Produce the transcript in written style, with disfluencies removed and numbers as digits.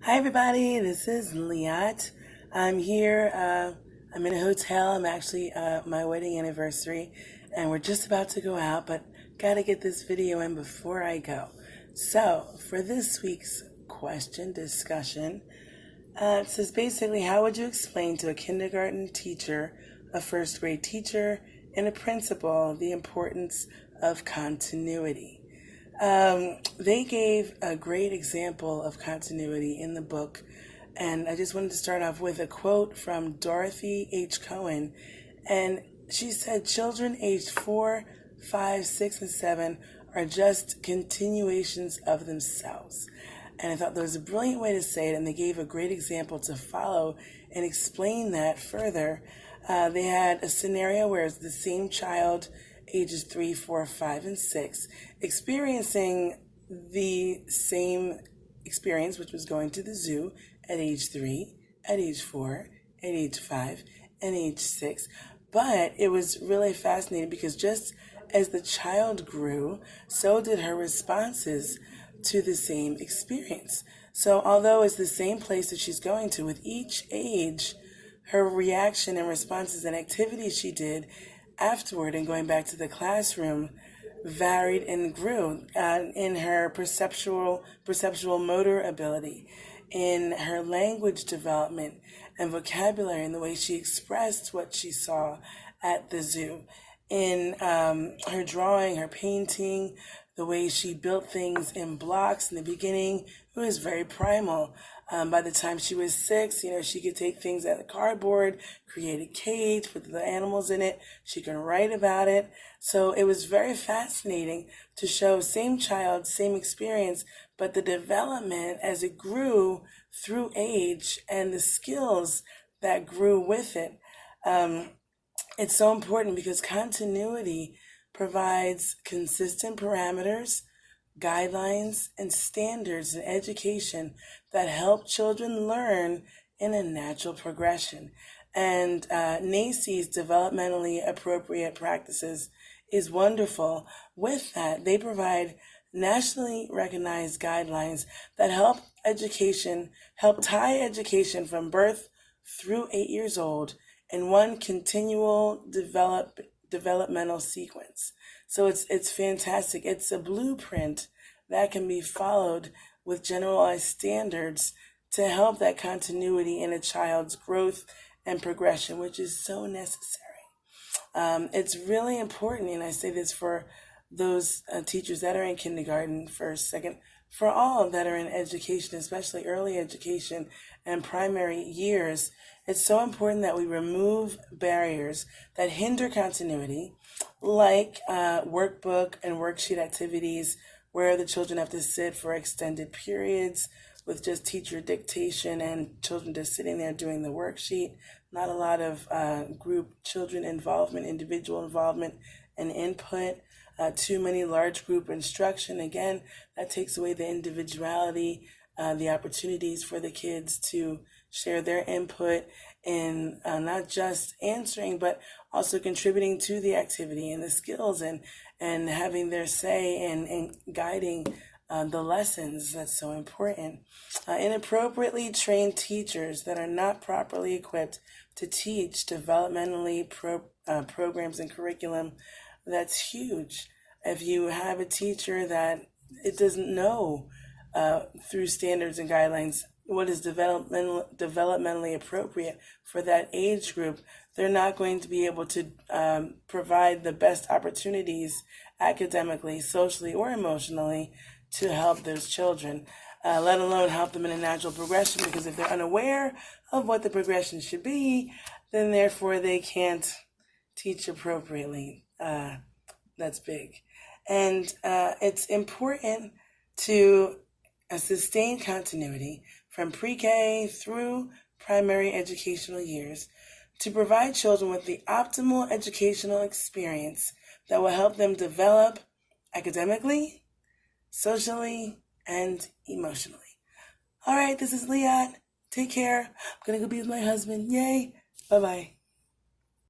Hi, everybody. This is Leotte. I'm here. I'm in a hotel. I'm actually my wedding anniversary, and we're just about to go out, but gotta get this video in before I go. So, for this week's question discussion, it says basically, how would you explain to a kindergarten teacher, a first grade teacher, and a principal the importance of continuity? They gave a great example of continuity in the book, and I just wanted to start off with a quote from Dorothy H. Cohen, and she said, "Children aged 4, 5, 6, and 7 are just continuations of themselves." And I thought that was a brilliant way to say it, and they gave a great example to follow and explain that further. They had a scenario where it's the same child, ages 3, 4, 5, and 6, experiencing the same experience, which was going to the zoo at age 3, at age 4, at age 5, and age 6. But it was really fascinating because just as the child grew, so did her responses to the same experience. So although it's the same place that she's going to, with each age, her reaction and responses and activities she did afterward and going back to the classroom varied and grew in her perceptual motor ability, in her language development and vocabulary, in the way she expressed what she saw at the zoo, in her drawing, her painting, the way she built things in blocks. In the beginning, it was very primal. By the time she was 6, she could take things out of cardboard, create a cage, put the animals in it. She can write about it. So it was very fascinating to show same child, same experience, but the development as it grew through age and the skills that grew with it. It's so important because continuity provides consistent parameters, guidelines, and standards in education that help children learn in a natural progression. And NACCE's developmentally appropriate practices is wonderful. With that, they provide nationally recognized guidelines that help tie education from birth through 8 years old in one continual developmental sequence. So it's fantastic. It's a blueprint that can be followed with generalized standards to help that continuity in a child's growth and progression, which is so necessary. It's really important, and I say this for those teachers that are in kindergarten, first, second, for all that are in education, especially early education and primary years. It's so important that we remove barriers that hinder continuity, like workbook and worksheet activities where the children have to sit for extended periods with just teacher dictation and children just sitting there doing the worksheet. Not a lot of group children involvement, individual involvement and input. Too many large group instruction. Again, that takes away the individuality, the opportunities for the kids to share their input in not just answering, but also contributing to the activity and the skills and having their say and guiding the lessons. That's so important. Inappropriately trained teachers that are not properly equipped to teach developmentally programs and curriculum, that's huge. If you have a teacher that it doesn't know through standards and guidelines what is developmentally appropriate for that age group, they're not going to be able to provide the best opportunities academically, socially, or emotionally to help those children, let alone help them in a natural progression, because if they're unaware of what the progression should be, then therefore they can't teach appropriately. That's big. And it's important to sustain continuity from pre-K through primary educational years to provide children with the optimal educational experience that will help them develop academically, socially, and emotionally. All right, this is Leotte. Take care. I'm going to go be with my husband. Yay. Bye-bye.